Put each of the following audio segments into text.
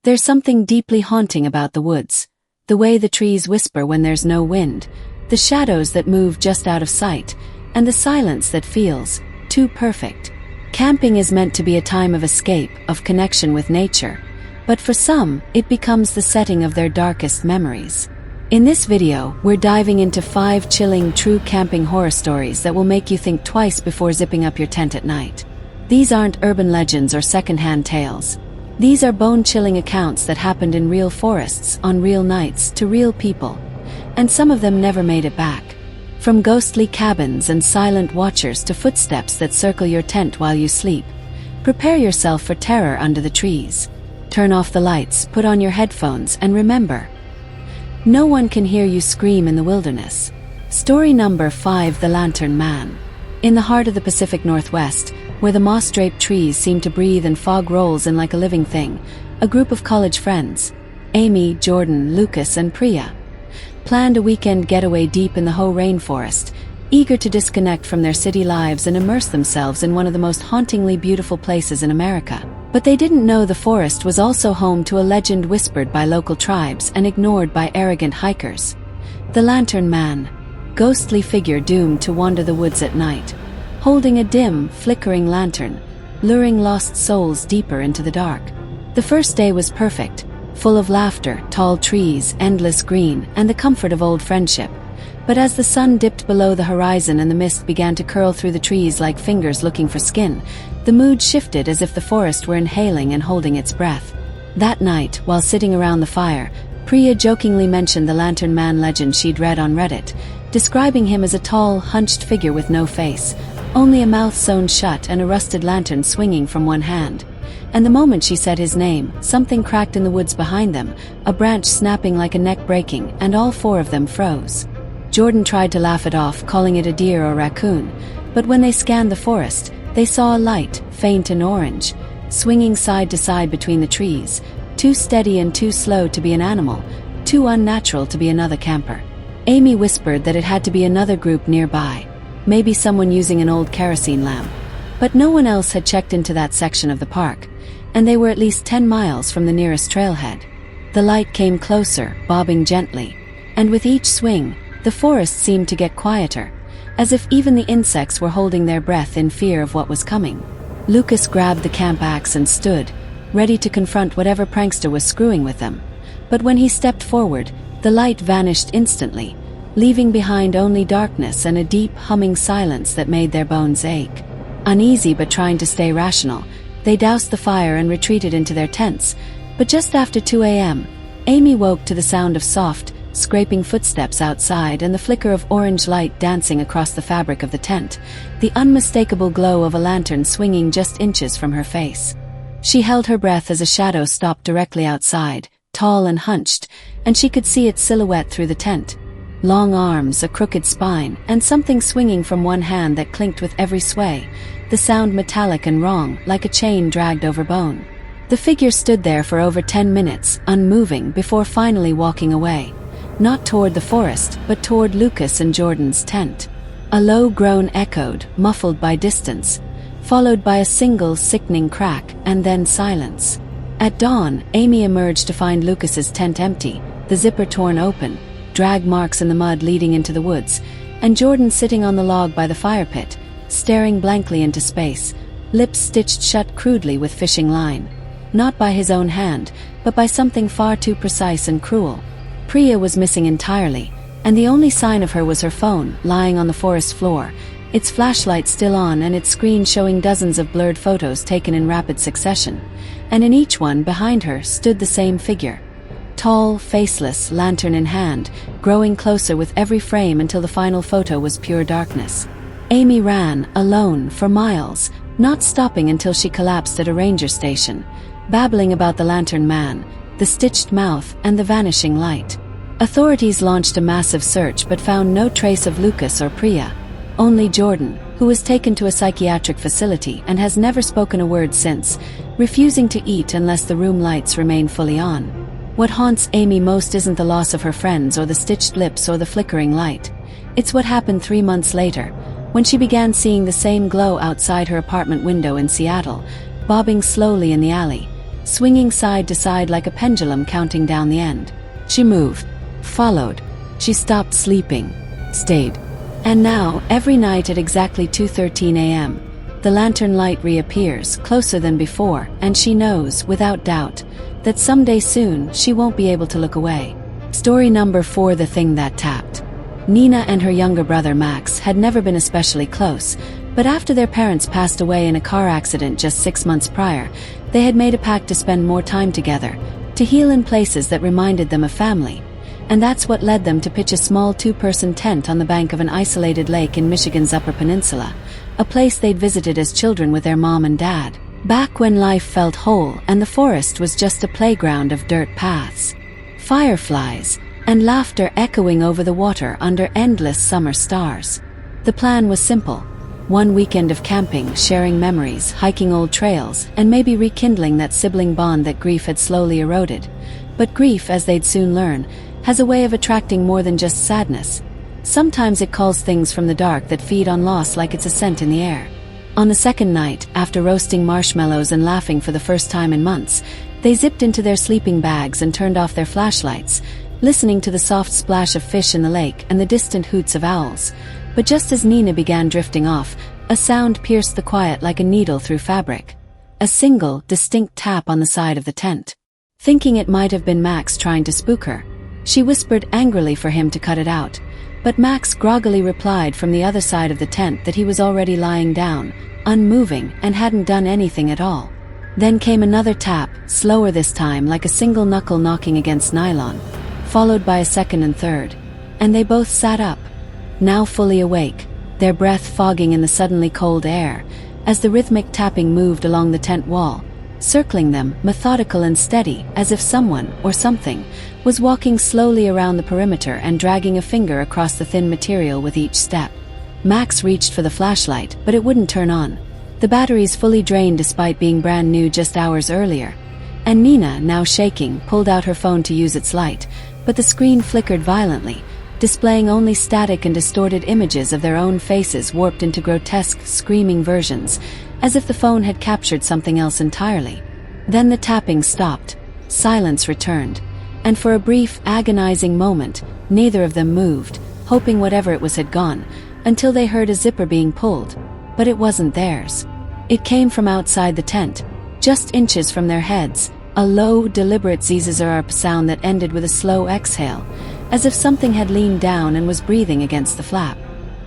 There's something deeply haunting about the woods. The way the trees whisper when there's no wind, the shadows that move just out of sight, and the silence that feels too perfect. Camping is meant to be a time of escape, of connection with nature, but for some, it becomes the setting of their darkest memories. In this video, we're diving into 5 chilling true camping horror stories that will make you think twice before zipping up your tent at night. These aren't urban legends or secondhand tales. These are bone-chilling accounts that happened in real forests, on real nights, to real people. And some of them never made it back. From ghostly cabins and silent watchers to footsteps that circle your tent while you sleep, prepare yourself for terror under the trees. Turn off the lights, put on your headphones, and remember, no one can hear you scream in the wilderness. Story number 5: The Lantern Man. In the heart of the Pacific Northwest, where the moss-draped trees seem to breathe and fog rolls in like a living thing, a group of college friends, Amy, Jordan, Lucas, and Priya, planned a weekend getaway deep in the Hoh rainforest, eager to disconnect from their city lives and immerse themselves in one of the most hauntingly beautiful places in America. But they didn't know the forest was also home to a legend whispered by local tribes and ignored by arrogant hikers. The Lantern Man, ghostly figure doomed to wander the woods at night, holding a dim, flickering lantern, luring lost souls deeper into the dark. The first day was perfect, full of laughter, tall trees, endless green, and the comfort of old friendship. But as the sun dipped below the horizon and the mist began to curl through the trees like fingers looking for skin, the mood shifted as if the forest were inhaling and holding its breath. That night, while sitting around the fire, Priya jokingly mentioned the Lantern Man legend she'd read on Reddit, describing him as a tall, hunched figure with no face, only a mouth sewn shut and a rusted lantern swinging from one hand. And the moment she said his name, something cracked in the woods behind them, a branch snapping like a neck breaking, and all 4 of them froze. Jordan tried to laugh it off, calling it a deer or raccoon, but when they scanned the forest, they saw a light, faint and orange, swinging side to side between the trees, too steady and too slow to be an animal, too unnatural to be another camper. Amy whispered that it had to be another group nearby, maybe someone using an old kerosene lamp. But no one else had checked into that section of the park, and they were at least 10 miles from the nearest trailhead. The light came closer, bobbing gently, and with each swing, the forest seemed to get quieter, as if even the insects were holding their breath in fear of what was coming. Lucas grabbed the camp axe and stood, ready to confront whatever prankster was screwing with them. But when he stepped forward, the light vanished instantly, leaving behind only darkness and a deep, humming silence that made their bones ache. Uneasy but trying to stay rational, they doused the fire and retreated into their tents. But just after 2 a.m., Amy woke to the sound of soft, scraping footsteps outside and the flicker of orange light dancing across the fabric of the tent, the unmistakable glow of a lantern swinging just inches from her face. She held her breath as a shadow stopped directly outside, tall and hunched, and she could see its silhouette through the tent. Long arms, a crooked spine, and something swinging from one hand that clinked with every sway, the sound metallic and wrong, like a chain dragged over bone. The figure stood there for over 10 minutes, unmoving, before finally walking away. Not toward the forest, but toward Lucas and Jordan's tent. A low groan echoed, muffled by distance, followed by a single sickening crack, and then silence. At dawn, Amy emerged to find Lucas's tent empty, the zipper torn open, drag marks in the mud leading into the woods, and Jordan sitting on the log by the fire pit, staring blankly into space, lips stitched shut crudely with fishing line. Not by his own hand, but by something far too precise and cruel. Priya was missing entirely, and the only sign of her was her phone, lying on the forest floor, its flashlight still on and its screen showing dozens of blurred photos taken in rapid succession. And in each one, behind her, stood the same figure. Tall, faceless, lantern in hand, growing closer with every frame until the final photo was pure darkness. Amy ran, alone, for miles, not stopping until she collapsed at a ranger station, babbling about the Lantern Man, the stitched mouth, and the vanishing light. Authorities launched a massive search but found no trace of Lucas or Priya. Only Jordan, who was taken to a psychiatric facility and has never spoken a word since, refusing to eat unless the room lights remain fully on. What haunts Amy most isn't the loss of her friends or the stitched lips or the flickering light. It's what happened 3 months later, when she began seeing the same glow outside her apartment window in Seattle, bobbing slowly in the alley, swinging side to side like a pendulum counting down the end. She moved, followed. She stopped sleeping, stayed. And now, every night at exactly 2:13 a.m., the lantern light reappears, closer than before, and she knows, without doubt, that someday soon she won't be able to look away. Story number 4: The Thing That Tapped. Nina and her younger brother Max had never been especially close, but after their parents passed away in a car accident just 6 months prior, they had made a pact to spend more time together, to heal in places that reminded them of family. And that's what led them to pitch a small 2-person tent on the bank of an isolated lake in Michigan's Upper Peninsula, a place they'd visited as children with their mom and dad, back when life felt whole and the forest was just a playground of dirt paths, fireflies, and laughter echoing over the water under endless summer stars. The plan was simple: one weekend of camping, sharing memories, hiking old trails, and maybe rekindling that sibling bond that grief had slowly eroded. But grief, as they'd soon learn, has a way of attracting more than just sadness. Sometimes it calls things from the dark that feed on loss like it's a scent in the air. On the second night, after roasting marshmallows and laughing for the first time in months, they zipped into their sleeping bags and turned off their flashlights, listening to the soft splash of fish in the lake and the distant hoots of owls. But just as Nina began drifting off, a sound pierced the quiet like a needle through fabric. A single, distinct tap on the side of the tent. Thinking it might have been Max trying to spook her, she whispered angrily for him to cut it out. But Max groggily replied from the other side of the tent that he was already lying down, unmoving, and hadn't done anything at all. Then came another tap, slower this time, like a single knuckle knocking against nylon, followed by a second and third. And they both sat up, now fully awake, their breath fogging in the suddenly cold air, as the rhythmic tapping moved along the tent wall, circling them, methodical and steady, as if someone, or something, was walking slowly around the perimeter and dragging a finger across the thin material with each step. Max reached for the flashlight, but it wouldn't turn on. The batteries fully drained despite being brand new just hours earlier. And Nina, now shaking, pulled out her phone to use its light, but the screen flickered violently, displaying only static and distorted images of their own faces warped into grotesque, screaming versions, as if the phone had captured something else entirely. Then the tapping stopped, silence returned, and for a brief, agonizing moment, neither of them moved, hoping whatever it was had gone, until they heard a zipper being pulled. But it wasn't theirs. It came from outside the tent, just inches from their heads, a low, deliberate zzz sound that ended with a slow exhale, as if something had leaned down and was breathing against the flap.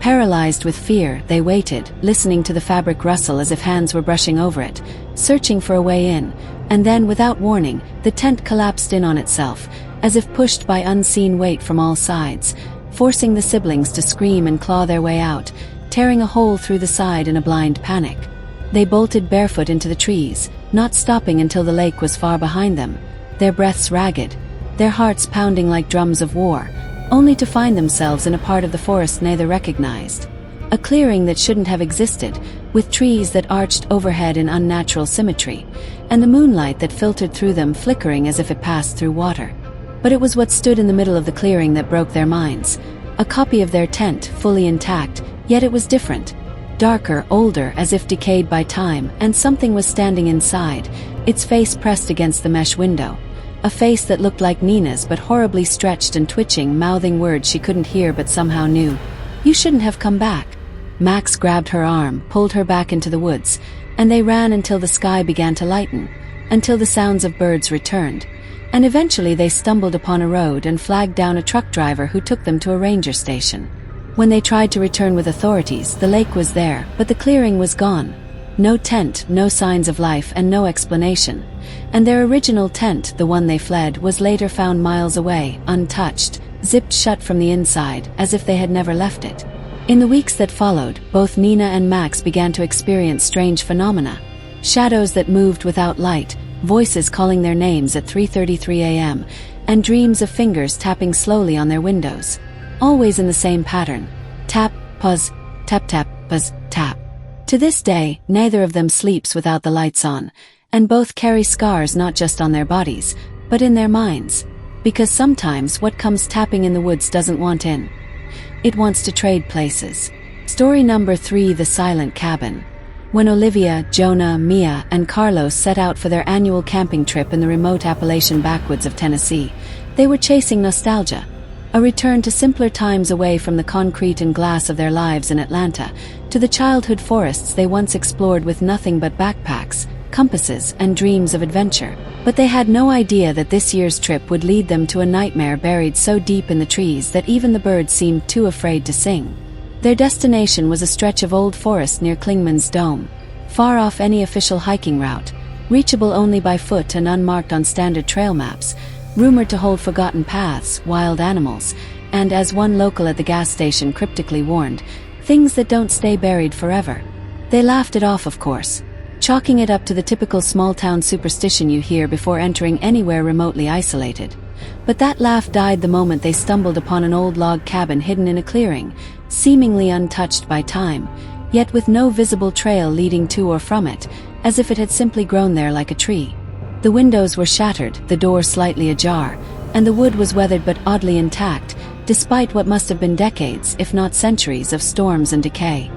Paralyzed with fear, they waited, listening to the fabric rustle as if hands were brushing over it, searching for a way in, and then, without warning, the tent collapsed in on itself, as if pushed by unseen weight from all sides, forcing the siblings to scream and claw their way out, tearing a hole through the side in a blind panic. They bolted barefoot into the trees, not stopping until the lake was far behind them, their breaths ragged, their hearts pounding like drums of war, only to find themselves in a part of the forest neither recognized. A clearing that shouldn't have existed, with trees that arched overhead in unnatural symmetry, and the moonlight that filtered through them flickering as if it passed through water. But it was what stood in the middle of the clearing that broke their minds. A copy of their tent, fully intact, yet it was different. Darker, older, as if decayed by time, and something was standing inside, its face pressed against the mesh window. A face that looked like Nina's but horribly stretched and twitching, mouthing words she couldn't hear but somehow knew. "You shouldn't have come back." Max grabbed her arm, pulled her back into the woods, and they ran until the sky began to lighten, until the sounds of birds returned, and eventually they stumbled upon a road and flagged down a truck driver who took them to a ranger station. When they tried to return with authorities, the lake was there, but the clearing was gone. No tent, no signs of life, and no explanation. And their original tent, the one they fled, was later found miles away, untouched, zipped shut from the inside, as if they had never left it. In the weeks that followed, both Nina and Max began to experience strange phenomena. Shadows that moved without light, voices calling their names at 3:33 a.m., and dreams of fingers tapping slowly on their windows. Always in the same pattern. Tap, puzz, tap tap, puzz, tap. To this day, neither of them sleeps without the lights on, and both carry scars not just on their bodies, but in their minds. Because sometimes what comes tapping in the woods doesn't want in. It wants to trade places. Story number 3: The Silent Cabin. When Olivia, Jonah, Mia, and Carlos set out for their annual camping trip in the remote Appalachian backwoods of Tennessee, they were chasing nostalgia, a return to simpler times away from the concrete and glass of their lives in Atlanta, to the childhood forests they once explored with nothing but backpacks, compasses, and dreams of adventure. But they had no idea that this year's trip would lead them to a nightmare buried so deep in the trees that even the birds seemed too afraid to sing. Their destination was a stretch of old forest near Klingman's Dome, far off any official hiking route, reachable only by foot and unmarked on standard trail maps, rumored to hold forgotten paths, wild animals, and, as one local at the gas station cryptically warned, things that don't stay buried forever. They laughed it off, of course, chalking it up to the typical small-town superstition you hear before entering anywhere remotely isolated. But that laugh died the moment they stumbled upon an old log cabin hidden in a clearing, seemingly untouched by time, yet with no visible trail leading to or from it, as if it had simply grown there like a tree. The windows were shattered, the door slightly ajar, and the wood was weathered but oddly intact, despite what must have been decades, if not centuries, of storms and decay.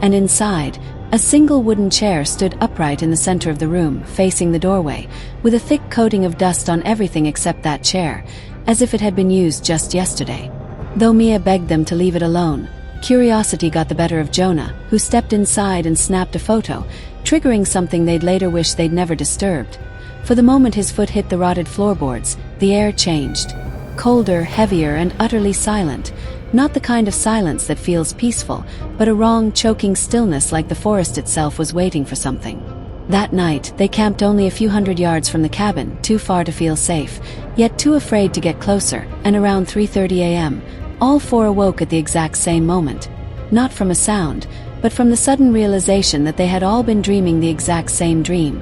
And inside, a single wooden chair stood upright in the center of the room, facing the doorway, with a thick coating of dust on everything except that chair, as if it had been used just yesterday. Though Mia begged them to leave it alone, curiosity got the better of Jonah, who stepped inside and snapped a photo, triggering something they'd later wish they'd never disturbed. For the moment his foot hit the rotted floorboards, the air changed. Colder, heavier, and utterly silent. Not the kind of silence that feels peaceful, but a wrong, choking stillness like the forest itself was waiting for something. That night, they camped only a few hundred yards from the cabin, too far to feel safe, yet too afraid to get closer, and around 3:30 a.m., all four awoke at the exact same moment. Not from a sound, but from the sudden realization that they had all been dreaming the exact same dream.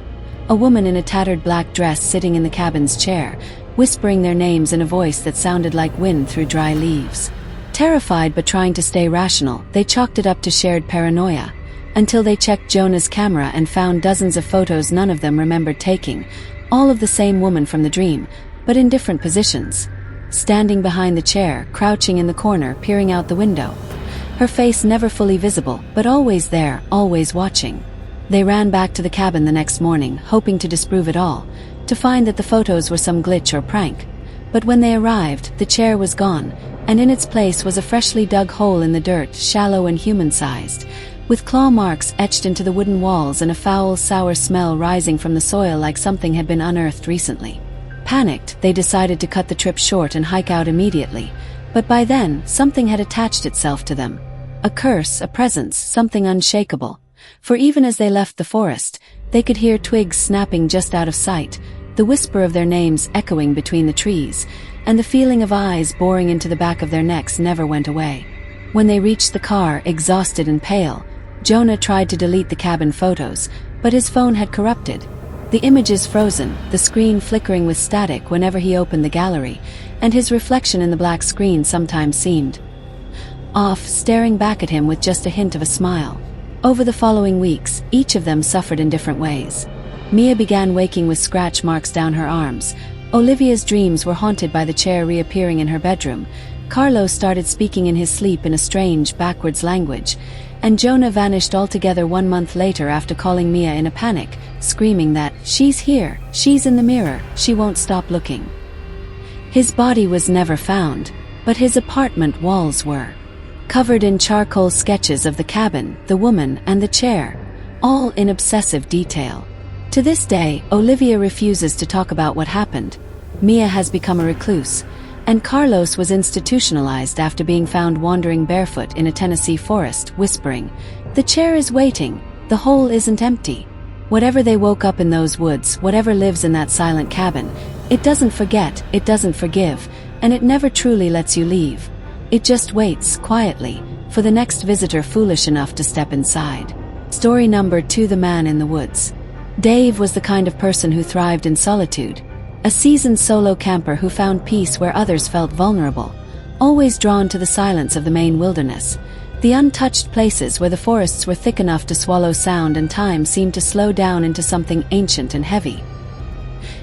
A woman in a tattered black dress sitting in the cabin's chair, whispering their names in a voice that sounded like wind through dry leaves. Terrified but trying to stay rational, they chalked it up to shared paranoia, until they checked Jonah's camera and found dozens of photos none of them remembered taking, all of the same woman from the dream, but in different positions. Standing behind the chair, crouching in the corner, peering out the window. Her face never fully visible, but always there, always watching. They ran back to the cabin the next morning, hoping to disprove it all, to find that the photos were some glitch or prank. But when they arrived, the chair was gone, and in its place was a freshly dug hole in the dirt, shallow and human-sized, with claw marks etched into the wooden walls and a foul, sour smell rising from the soil like something had been unearthed recently. Panicked, they decided to cut the trip short and hike out immediately, but by then, something had attached itself to them. A curse, a presence, something unshakable. For even as they left the forest, they could hear twigs snapping just out of sight, the whisper of their names echoing between the trees, and the feeling of eyes boring into the back of their necks never went away. When they reached the car, exhausted and pale, Jonah tried to delete the cabin photos, but his phone had corrupted. The images frozen, the screen flickering with static whenever he opened the gallery, and his reflection in the black screen sometimes seemed off, staring back at him with just a hint of a smile. Over the following weeks, each of them suffered in different ways. Mia began waking with scratch marks down her arms. Olivia's dreams were haunted by the chair reappearing in her bedroom. Carlos started speaking in his sleep in a strange, backwards language, and Jonah vanished altogether 1 month later after calling Mia in a panic, screaming that, "She's here, she's in the mirror, she won't stop looking." His body was never found, but his apartment walls were covered in charcoal sketches of the cabin, the woman, and the chair, all in obsessive detail. To this day, Olivia refuses to talk about what happened. Mia has become a recluse, and Carlos was institutionalized after being found wandering barefoot in a Tennessee forest, whispering, "The chair is waiting, the hole isn't empty." Whatever they woke up in those woods, whatever lives in that silent cabin, it doesn't forget, it doesn't forgive, and it never truly lets you leave. It just waits, quietly, for the next visitor foolish enough to step inside. Story number 2: The Man in the Woods. Dave was the kind of person who thrived in solitude. A seasoned solo camper who found peace where others felt vulnerable, always drawn to the silence of the Maine wilderness. The untouched places where the forests were thick enough to swallow sound and time seemed to slow down into something ancient and heavy.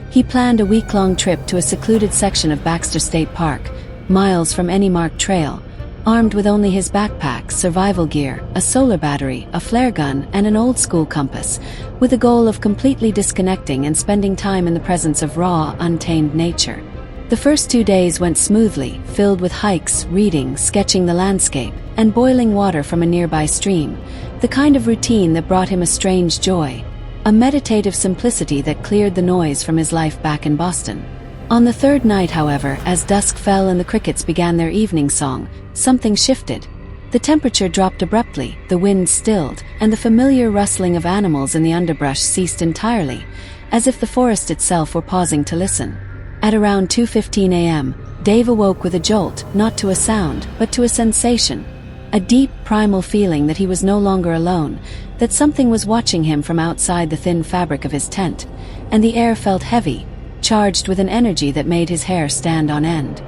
He planned a week-long trip to a secluded section of Baxter State Park, miles from any marked trail, armed with only his backpack, survival gear, a solar battery, a flare gun, and an old-school compass, with the goal of completely disconnecting and spending time in the presence of raw, untamed nature. The first 2 days went smoothly, filled with hikes, reading, sketching the landscape, and boiling water from a nearby stream, the kind of routine that brought him a strange joy, a meditative simplicity that cleared the noise from his life back in Boston. On the third night, however, as dusk fell and the crickets began their evening song, something shifted. The temperature dropped abruptly, the wind stilled, and the familiar rustling of animals in the underbrush ceased entirely, as if the forest itself were pausing to listen. At around 2:15 a.m., Dave awoke with a jolt, not to a sound, but to a sensation. A deep, primal feeling that he was no longer alone, that something was watching him from outside the thin fabric of his tent, and the air felt heavy, charged with an energy that made his hair stand on end.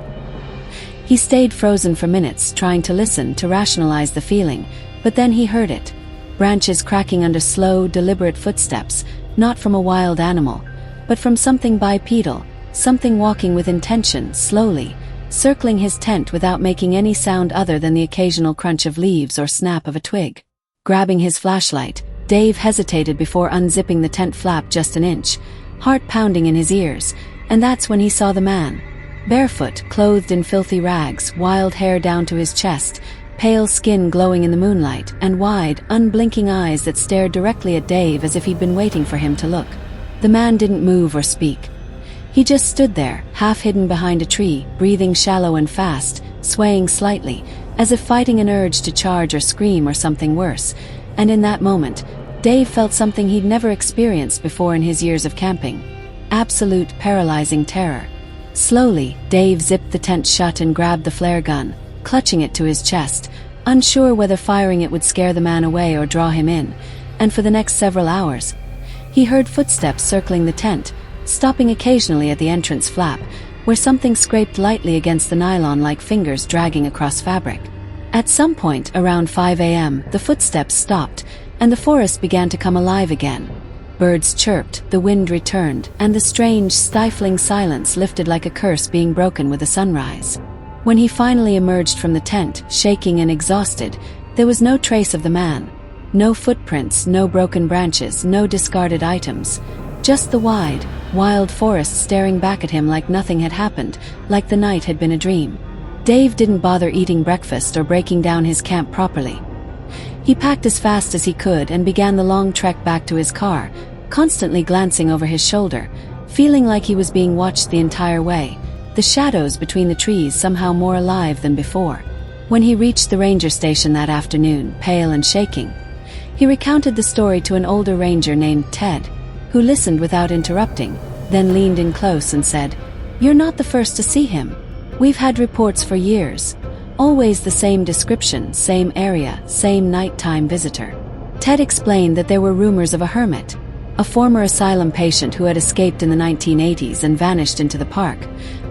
He stayed frozen for minutes, trying to listen, to rationalize the feeling, but then he heard it. Branches cracking under slow, deliberate footsteps, not from a wild animal, but from something bipedal, something walking with intention, slowly, circling his tent without making any sound other than the occasional crunch of leaves or snap of a twig. Grabbing his flashlight, Dave hesitated before unzipping the tent flap just an inch, heart pounding in his ears, and that's when he saw the man. Barefoot, clothed in filthy rags, wild hair down to his chest, pale skin glowing in the moonlight, and wide, unblinking eyes that stared directly at Dave as if he'd been waiting for him to look. The man didn't move or speak. He just stood there, half hidden behind a tree, breathing shallow and fast, swaying slightly, as if fighting an urge to charge or scream or something worse, and in that moment, Dave felt something he'd never experienced before in his years of camping. Absolute, paralyzing terror. Slowly, Dave zipped the tent shut and grabbed the flare gun, clutching it to his chest, unsure whether firing it would scare the man away or draw him in, and for the next several hours, he heard footsteps circling the tent, stopping occasionally at the entrance flap, where something scraped lightly against the nylon like fingers dragging across fabric. At some point, around 5 a.m., the footsteps stopped, and the forest began to come alive again. Birds chirped, the wind returned, and the strange, stifling silence lifted like a curse being broken with the sunrise. When he finally emerged from the tent, shaking and exhausted, there was no trace of the man. No footprints, no broken branches, no discarded items. Just the wide, wild forest staring back at him like nothing had happened, like the night had been a dream. Dave didn't bother eating breakfast or breaking down his camp properly. He packed as fast as he could and began the long trek back to his car, constantly glancing over his shoulder, feeling like he was being watched the entire way, the shadows between the trees somehow more alive than before. When he reached the ranger station that afternoon, pale and shaking, he recounted the story to an older ranger named Ted, who listened without interrupting, then leaned in close and said, "You're not the first to see him. We've had reports for years. Always the same description, same area, same nighttime visitor." Ted explained that there were rumors of a hermit, a former asylum patient who had escaped in the 1980s and vanished into the park.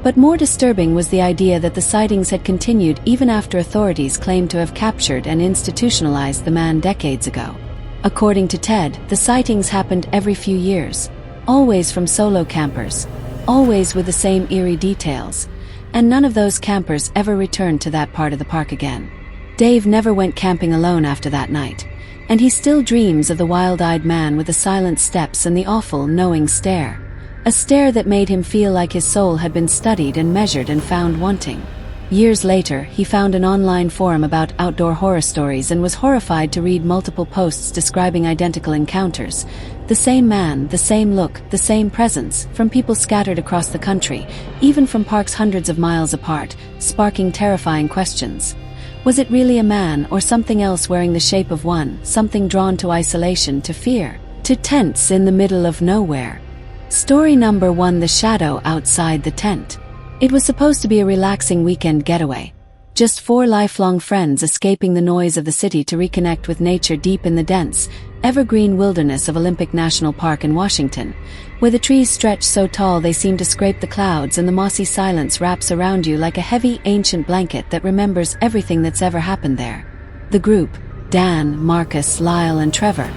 But more disturbing was the idea that the sightings had continued even after authorities claimed to have captured and institutionalized the man decades ago. According to Ted, the sightings happened every few years, always from solo campers, always with the same eerie details, and none of those campers ever returned to that part of the park again. Dave never went camping alone after that night, and he still dreams of the wild-eyed man with the silent steps and the awful, knowing stare, a stare that made him feel like his soul had been studied and measured and found wanting. Years later, he found an online forum about outdoor horror stories and was horrified to read multiple posts describing identical encounters. The same man, the same look, the same presence, from people scattered across the country, even from parks hundreds of miles apart, sparking terrifying questions. Was it really a man or something else wearing the shape of one, something drawn to isolation, to fear, to tents in the middle of nowhere? Story number 1: The Shadow Outside the Tent. It was supposed to be a relaxing weekend getaway. Just 4 lifelong friends escaping the noise of the city to reconnect with nature deep in the dense, evergreen wilderness of Olympic National Park in Washington, where the trees stretch so tall they seem to scrape the clouds and the mossy silence wraps around you like a heavy, ancient blanket that remembers everything that's ever happened there. The group, Dan, Marcus, Lyle, and Trevor,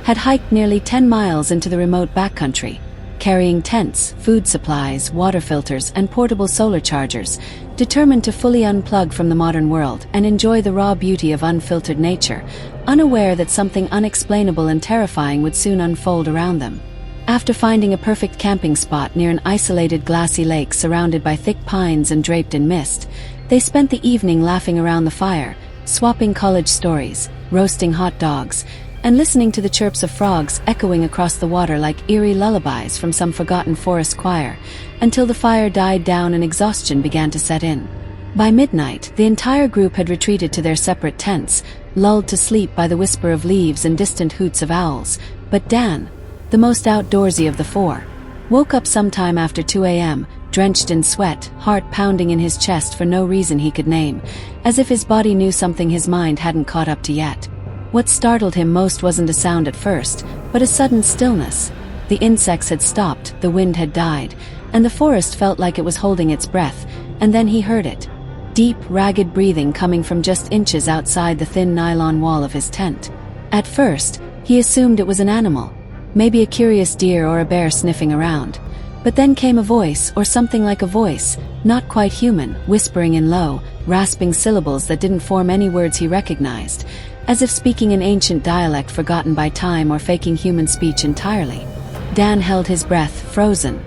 had hiked nearly 10 miles into the remote backcountry, carrying tents, food supplies, water filters, and portable solar chargers, determined to fully unplug from the modern world and enjoy the raw beauty of unfiltered nature, unaware that something unexplainable and terrifying would soon unfold around them. After finding a perfect camping spot near an isolated glassy lake surrounded by thick pines and draped in mist, they spent the evening laughing around the fire, swapping college stories, roasting hot dogs, and listening to the chirps of frogs echoing across the water like eerie lullabies from some forgotten forest choir, until the fire died down and exhaustion began to set in. By midnight, the entire group had retreated to their separate tents, lulled to sleep by the whisper of leaves and distant hoots of owls, but Dan, the most outdoorsy of the four, woke up sometime after 2 a.m., drenched in sweat, heart pounding in his chest for no reason he could name, as if his body knew something his mind hadn't caught up to yet. What startled him most wasn't a sound at first, but a sudden stillness. The insects had stopped, the wind had died, and the forest felt like it was holding its breath, and then he heard it. Deep, ragged breathing coming from just inches outside the thin nylon wall of his tent. At first, he assumed it was an animal, maybe a curious deer or a bear sniffing around. But then came a voice, or something like a voice, not quite human, whispering in low, rasping syllables that didn't form any words he recognized, as if speaking an ancient dialect forgotten by time or faking human speech entirely. Dan held his breath, frozen.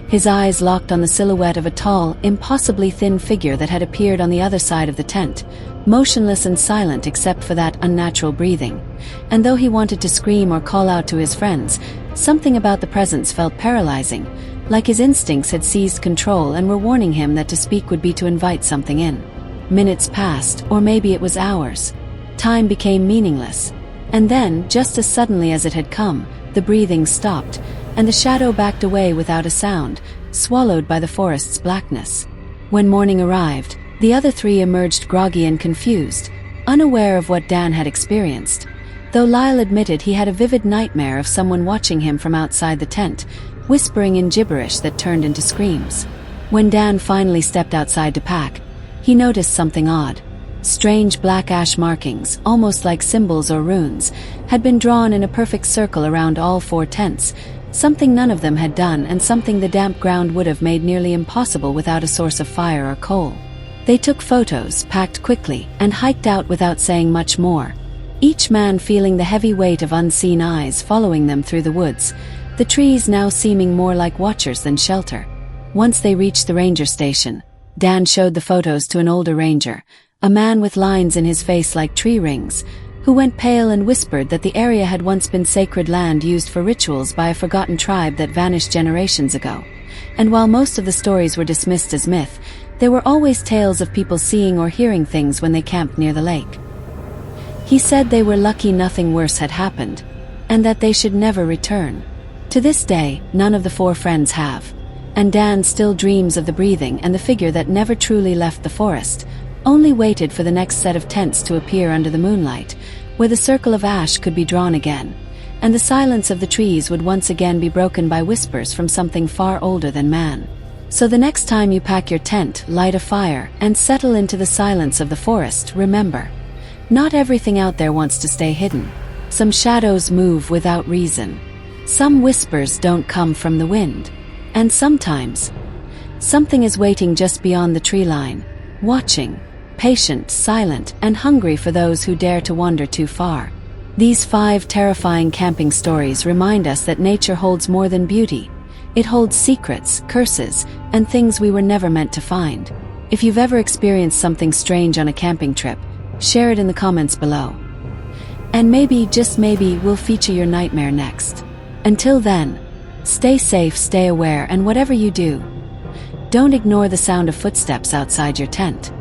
His eyes locked on the silhouette of a tall, impossibly thin figure that had appeared on the other side of the tent, motionless and silent except for that unnatural breathing. And though he wanted to scream or call out to his friends, something about the presence felt paralyzing, like his instincts had seized control and were warning him that to speak would be to invite something in. Minutes passed, or maybe it was hours. Time became meaningless. And then, just as suddenly as it had come, the breathing stopped, and the shadow backed away without a sound, swallowed by the forest's blackness. When morning arrived, the other three emerged groggy and confused, unaware of what Dan had experienced. Though Lyle admitted he had a vivid nightmare of someone watching him from outside the tent, whispering in gibberish that turned into screams. When Dan finally stepped outside to pack, he noticed something odd. Strange black ash markings, almost like symbols or runes, had been drawn in a perfect circle around all four tents, something none of them had done and something the damp ground would have made nearly impossible without a source of fire or coal. They took photos, packed quickly, and hiked out without saying much more, each man feeling the heavy weight of unseen eyes following them through the woods, the trees now seeming more like watchers than shelter. Once they reached the ranger station, Dan showed the photos to an older ranger, a man with lines in his face like tree rings, who went pale and whispered that the area had once been sacred land used for rituals by a forgotten tribe that vanished generations ago. And while most of the stories were dismissed as myth, there were always tales of people seeing or hearing things when they camped near the lake. He said they were lucky nothing worse had happened, and that they should never return. To this day, none of the four friends have, and Dan still dreams of the breathing and the figure that never truly left the forest, only waited for the next set of tents to appear under the moonlight, where the circle of ash could be drawn again, and the silence of the trees would once again be broken by whispers from something far older than man. So the next time you pack your tent, light a fire, and settle into the silence of the forest, remember, not everything out there wants to stay hidden. Some shadows move without reason. Some whispers don't come from the wind. And sometimes, something is waiting just beyond the tree line, watching, patient, silent, and hungry for those who dare to wander too far. These 5 terrifying camping stories remind us that nature holds more than beauty. It holds secrets, curses, and things we were never meant to find. If you've ever experienced something strange on a camping trip, share it in the comments below. And maybe, just maybe, we'll feature your nightmare next. Until then, stay safe, stay aware, and whatever you do, don't ignore the sound of footsteps outside your tent.